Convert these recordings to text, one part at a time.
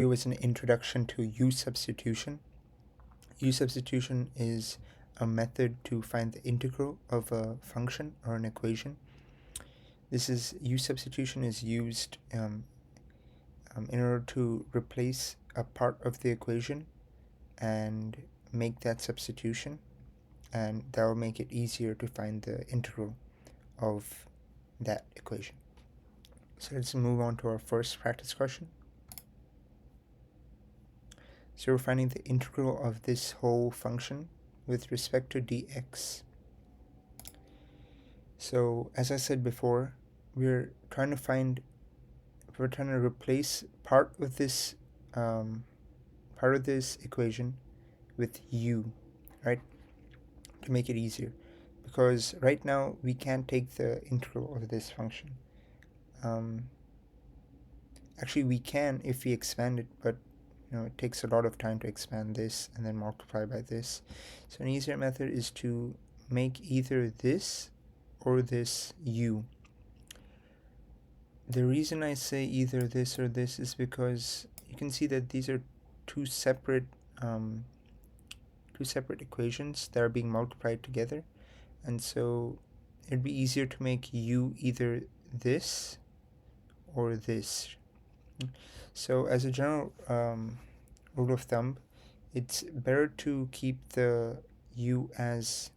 It was an introduction to U-substitution. U-substitution is a method to find the integral of a function or an equation. U-substitution is used in order to replace a part of the equation and make that substitution, and that will make it easier to find the integral of that equation. So let's move on to our first practice question. So we're finding the integral of this whole function with respect to dx. So as I said before, we're trying to replace part of this equation with u, right, to make it easier, because right now we can't take the integral of this function. Actually we can if we expand it, but it takes a lot of time to expand this and then multiply by this. So an easier method is to make either this or this u. The reason I say either this or this is because you can see that these are two separate equations that are being multiplied together, and so it'd be easier to make u either this or this. So as a general rule of thumb, it's better to keep the u as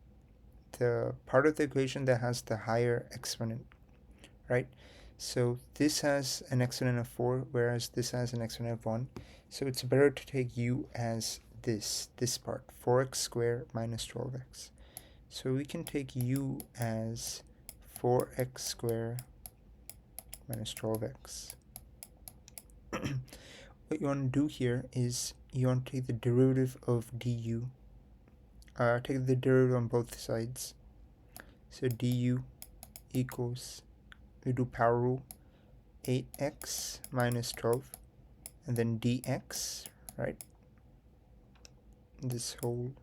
the part of the equation that has the higher exponent, right? So this has an exponent of 4, whereas this has an exponent of 1. So it's better to take u as this part, 4x squared minus 12x. So we can take u as 4x squared minus 12x. What you want to do here is you want to take the derivative of du. Take the derivative on both sides. So du equals, we do power rule, 8x minus 12, and then dx, right? This whole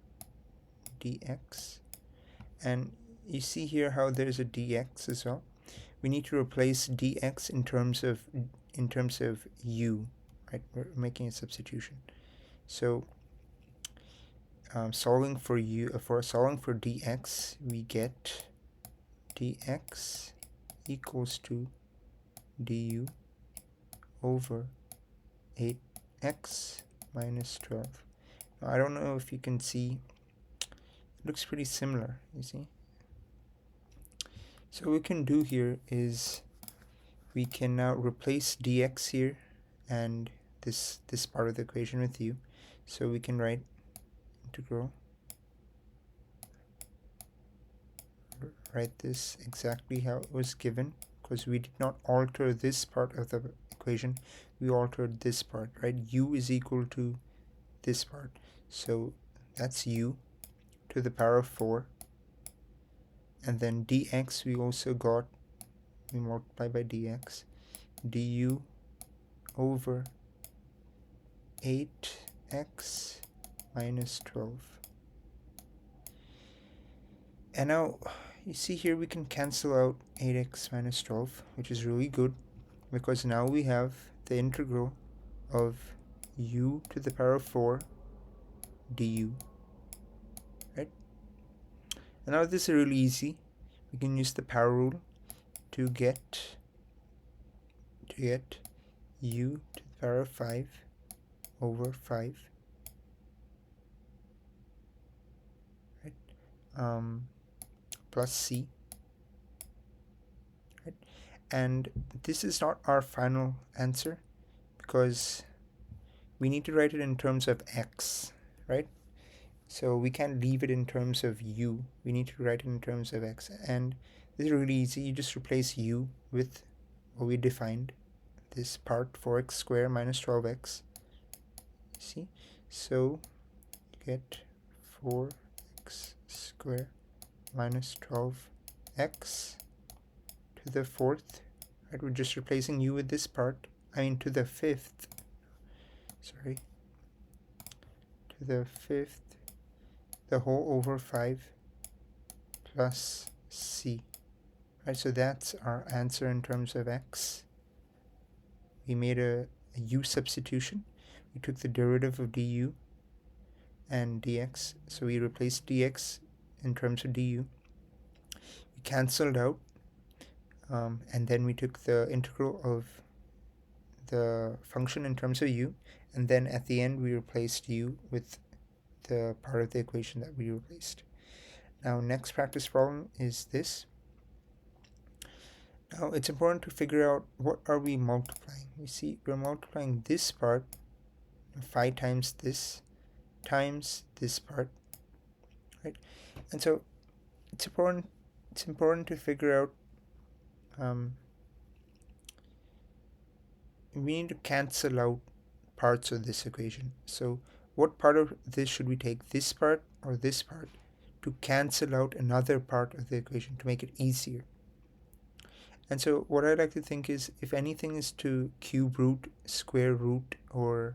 dx. And you see here how there's a dx as well. We need to replace dx in terms of u, right? We're making a substitution. So solving for dx, we get dx equals to du over 8x minus 12. Now, I don't know if you can see, it looks pretty similar, you see. So what we can do here is we can now replace dx here and this part of the equation with u. So we can write integral, write this exactly how it was given, because we did not alter this part of the equation, we altered this part, right? U is equal to this part, so that's u to the power of 4, and then dx we also got, we multiply by dx, du over 8x minus 12. And now you see here we can cancel out 8x minus 12, which is really good, because now we have the integral of u to the power of 4 du, right? And now this is really easy. We can use the power rule to get u to the power of 5 over 5, right? Plus c, right? And this is not our final answer, because we need to write it in terms of x, right? So we can't leave it in terms of u, we need to write it in terms of x. And this is really easy. You just replace u with what we defined, this part, 4x squared minus 12x. See, so you get 4x squared minus 12x to the 4th, right? We're just replacing u with this part, to the 5th, sorry, to the 5th, the whole over 5 plus c, right? So that's our answer in terms of x. We made a u substitution. we took the derivative of du and dx, so we replaced dx in terms of du, we cancelled out, and then we took the integral of the function in terms of u, and then at the end we replaced u with the part of the equation that we replaced. Now next practice problem is this. Now it's important to figure out what are we multiplying. We see we're multiplying this part 5 times this part, right? And so it's important to figure out, we need to cancel out parts of this equation. So what part of this should we take, this part or this part, to cancel out another part of the equation to make it easier? And so what I like to think is, if anything is to cube root, square root, or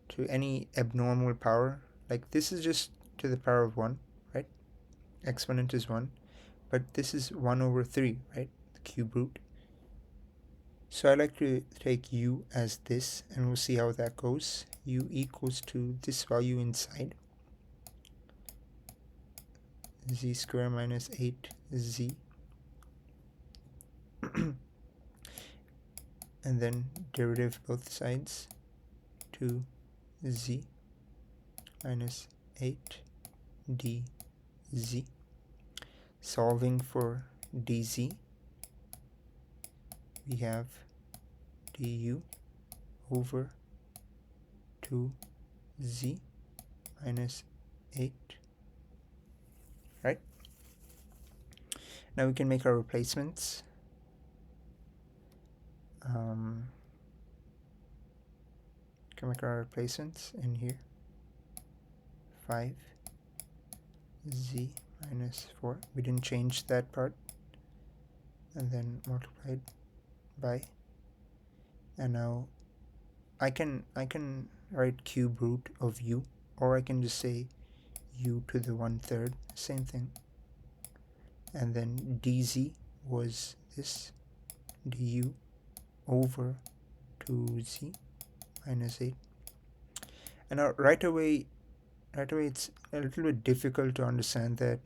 to any abnormal power, like this is just to the power of 1, right? Exponent is 1, but this is 1 over 3, right? The cube root. So I like to take u as this, and we'll see how that goes. U equals to this value inside, z squared minus 8z, and then derivative both sides, 2z minus 8dz. Solving for dz, we have du over 2z minus 8, right? Now we can make our replacements. Can make our replacements in here. 5z minus 4. We didn't change that part. And then multiplied by. And now I can write cube root of u, or I can just say u to the 1/3, same thing. And then dz was this, du over 2z minus 8. And now right away it's a little bit difficult to understand that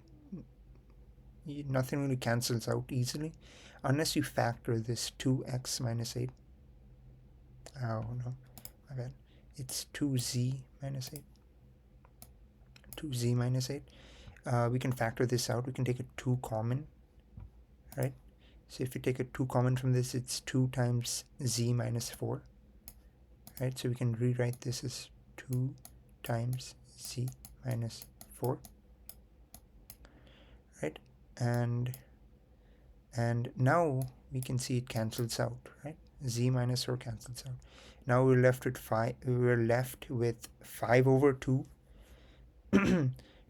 nothing really cancels out easily unless you factor this 2x minus 8. Oh no, my bad. It's 2z minus 8. 2z minus 8. We can factor this out. We can take a 2 common, right? So if you take a 2 common from this, it's 2 times z minus 4, right? So we can rewrite this as 2 times z minus 4, right? And now we can see it cancels out, right? Z minus 4 cancels out. Now we're left with 5. We're left with 5 over 2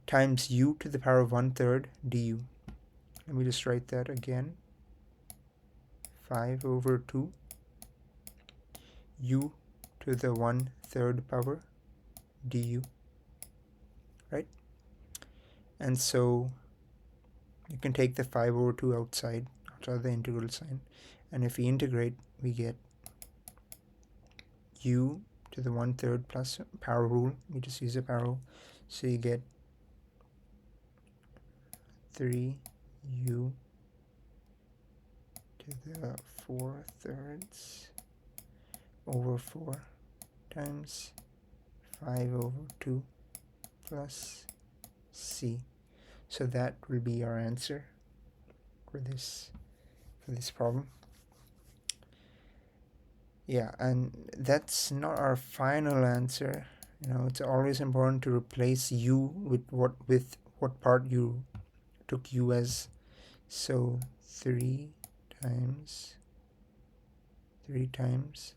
times u to the power of 1/3 du. Let me just write that again. 5 over 2 u to the 1/3 power du, right? And so you can take the 5 over 2 outside the integral sign, and if we integrate, we get u to the 1/3 plus power rule. We just use a power rule, so you get 3u to the 4/3 over 4 times 5 over 2 plus c. So that will be our answer for this problem. Yeah, and that's not our final answer. It's always important to replace u with what part you took u as. So 3 times,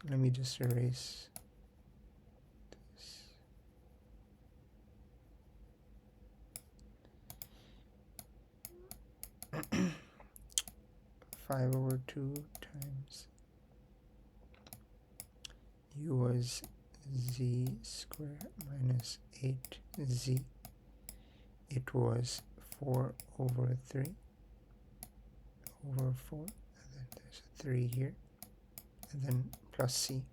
let me just erase this. 5 over 2 times u was z squared minus 8z. It was 4 over 3 over 4, and then there's a 3 here, and then plus c.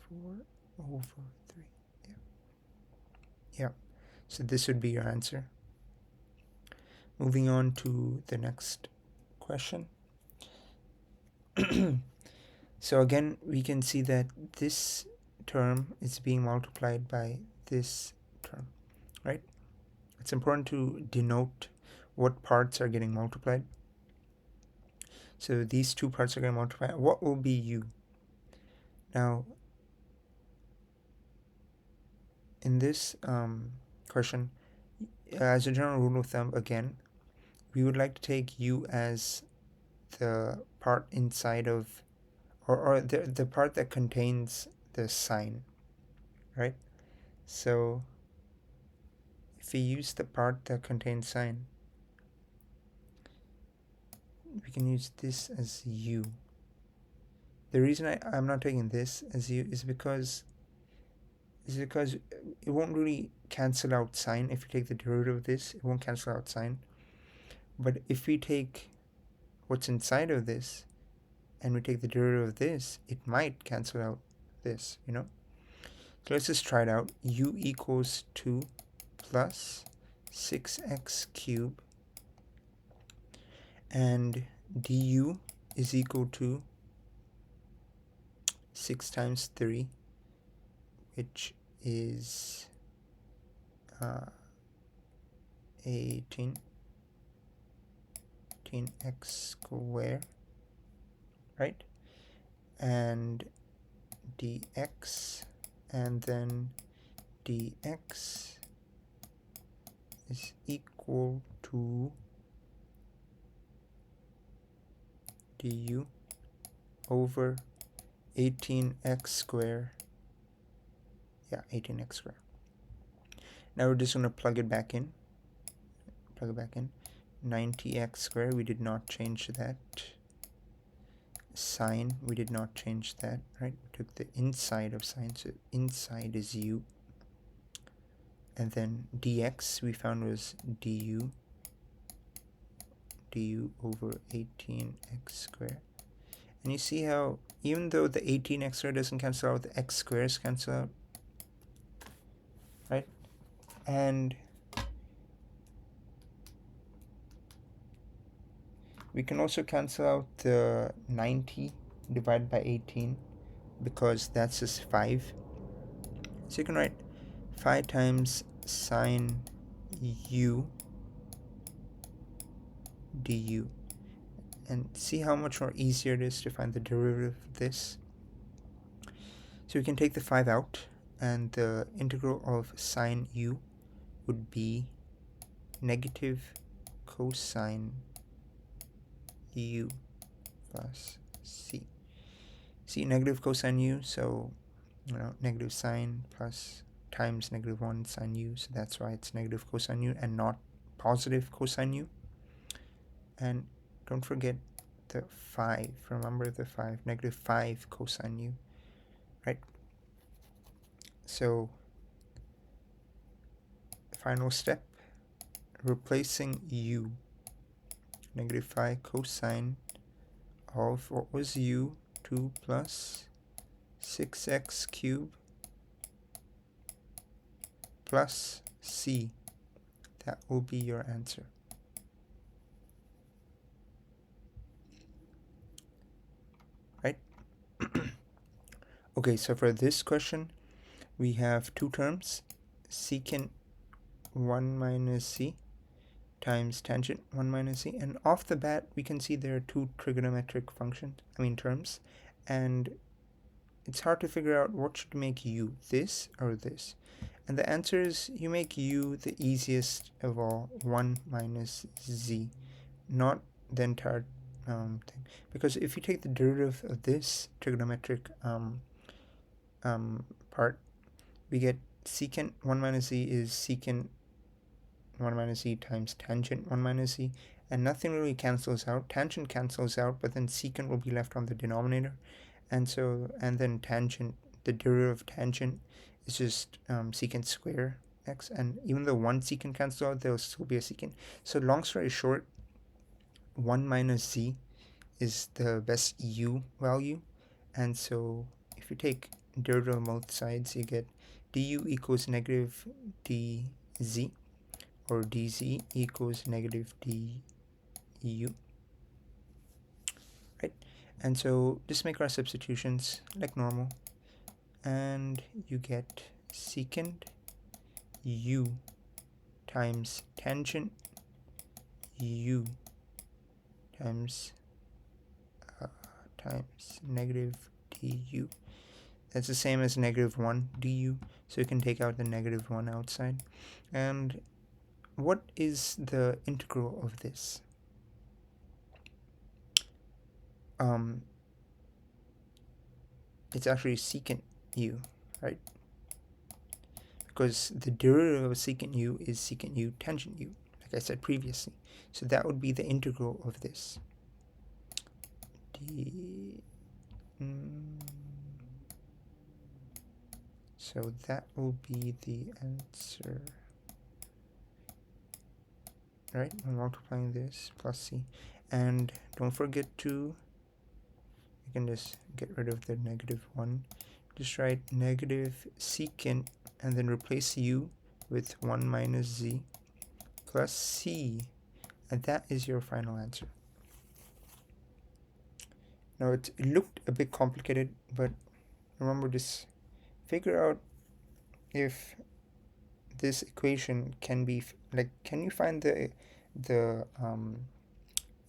4 over 3. Yeah. So this would be your answer. Moving on to the next question. So again, we can see that this term is being multiplied by this term, right? It's important to denote what parts are getting multiplied. So these two parts are going to multiply. What will be u? Now, in this question, as a general rule of thumb, again, we would like to take u as the part inside of, or the part that contains the sign, right? So if we use the part that contains sign, we can use this as u. The reason I'm not taking this as u is because it won't really cancel out sign. If you take the derivative of this, it won't cancel out sign. But if we take what's inside of this and we take the derivative of this, it might cancel out this, you know? So let's just try it out. U equals 2 plus 6x cubed, and du is equal to 6 times 3, which is 18x squared, right? And dx, and then dx is equal to du over 18x squared. Yeah, 18x squared. Now we're just going to plug it back in. 90x squared, we did not change that. Sine, we did not change that, right? We took the inside of sine, so inside is u. And then dx we found was du over 18x squared. And you see how even though the 18x squared doesn't cancel out, the x squares cancel out, right? And we can also cancel out the 90 divided by 18 because that's just 5. So you can write 5 times sine u du. And see how much more easier it is to find the derivative of this. So we can take the 5 out, and the integral of sine u would be negative cosine u plus c. See, negative cosine u, so negative sine plus times negative 1 sine u, so that's why it's negative cosine u and not positive cosine u. And don't forget the 5, remember the 5, negative 5 cosine u, right? So final step, replacing u, negative 5 cosine of what was u, 2 plus 6x cubed plus c. That will be your answer. Right? Okay, so for this question, we have two terms, secant 1 minus c times tangent 1 minus c, and off the bat we can see there are two trigonometric terms, and it's hard to figure out what should make u, this or this. And the answer is you make u the easiest of all, 1 minus z, not the entire thing. Because if you take the derivative of this trigonometric part, we get secant 1 minus z is secant 1 minus z times tangent 1 minus z, and nothing really cancels out. Tangent cancels out, but then secant will be left on the denominator, and then tangent, the derivative of tangent is just secant square x, and even though one secant cancels out, there will still be a secant. So long story short, 1 minus z is the best u value, and so if you take derivative on both sides, you get du equals negative dz, or dz equals negative du, right? And so just make our substitutions like normal, and you get secant u times tangent u times negative du. That's the same as negative 1 du, so you can take out the negative 1 outside. And what is the integral of this? It's actually secant u, right? Because the derivative of secant u is secant u tangent u, like I said previously. So that would be the integral of this. So that will be the answer, right? We're multiplying this plus c. And don't forget to, you can just get rid of the negative 1. Just write negative secant and then replace u with 1 minus z plus c. And that is your final answer. Now it looked a bit complicated, but remember, just figure out if this equation can be, like, can you find the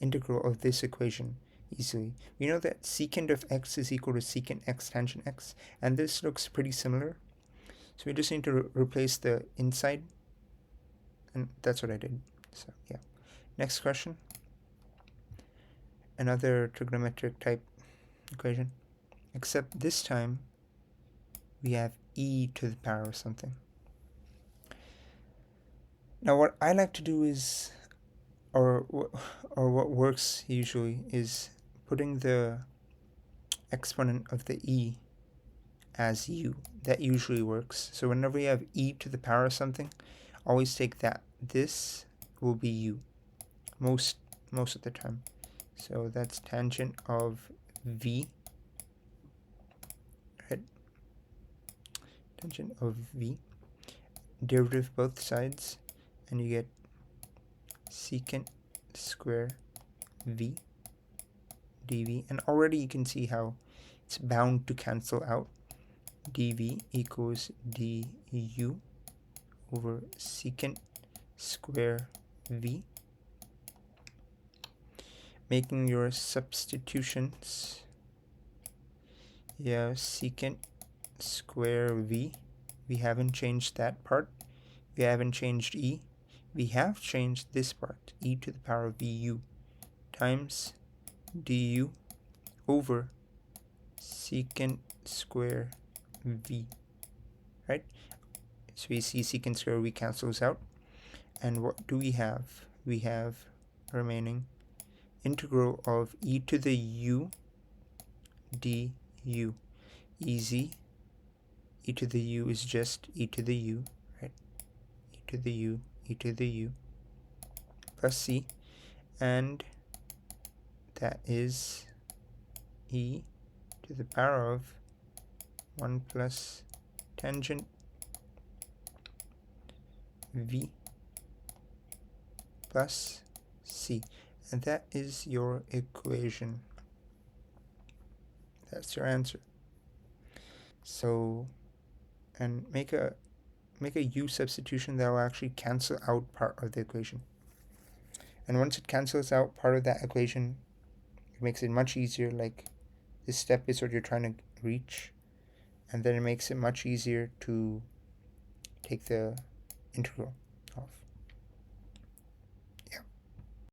integral of this equation easily? We know that secant of x is equal to secant x tangent x, and this looks pretty similar. So we just need to replace the inside, and that's what I did. So yeah. Next question. Another trigonometric type equation, except this time we have e to the power of something. Now what I like to do is, or what works usually, is putting the exponent of the e as u. That usually works. So whenever you have e to the power of something, always take that. This will be u most of the time. So that's tangent of v, right? Tangent of v, derivative both sides, and you get secant square v dv. And already you can see how it's bound to cancel out. dv equals du over secant square v. Making your substitutions, you have secant square v. We haven't changed that part. We haven't changed e. We have changed this part, e to the power of vu, times du over secant square v, right? So we see secant square v cancels out. And what do we have? We have remaining integral of e to the u du. Easy. E to the u is just e to the u, right? E to the u plus c, and that is e to the power of 1 plus tangent v plus c. And that is your equation. That's your answer. So, and make a U-substitution that will actually cancel out part of the equation. And once it cancels out part of that equation, it makes it much easier. Like, this step is what you're trying to reach, and then it makes it much easier to take the integral off.